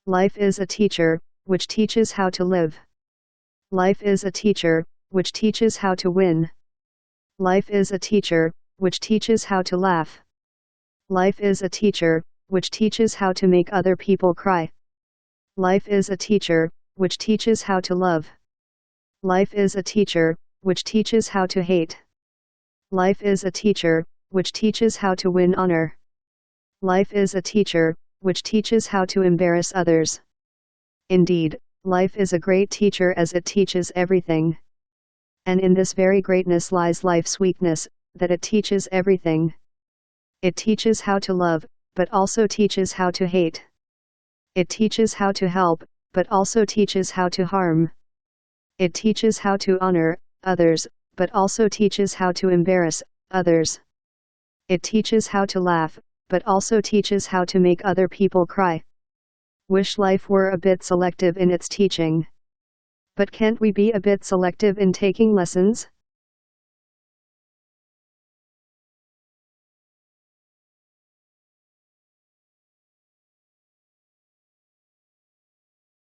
Life is a teacher, which teaches how to live. Life is a teacher, which teaches how to win. Life is a teacher, which teaches how to laugh. Life is a teacher, which teaches how to make other people cry. Life is a teacher, which teaches how to love. Life is a teacher, which teaches how to hate. Life is a teacher, which teaches how to win honor. Life is a teacher, which teaches how to embarrass others. Indeed, life is a great teacher as it teaches everything. And in this very greatness lies life's weakness, that it teaches everything. It teaches how to love, but also teaches how to hate. It teaches how to help, but also teaches how to harm. It teaches how to honor others, but also teaches how to embarrass others. It teaches how to laugh, but also teaches how to make other people cry. Wish life were a bit selective in its teaching. But can't we be a bit selective in taking lessons?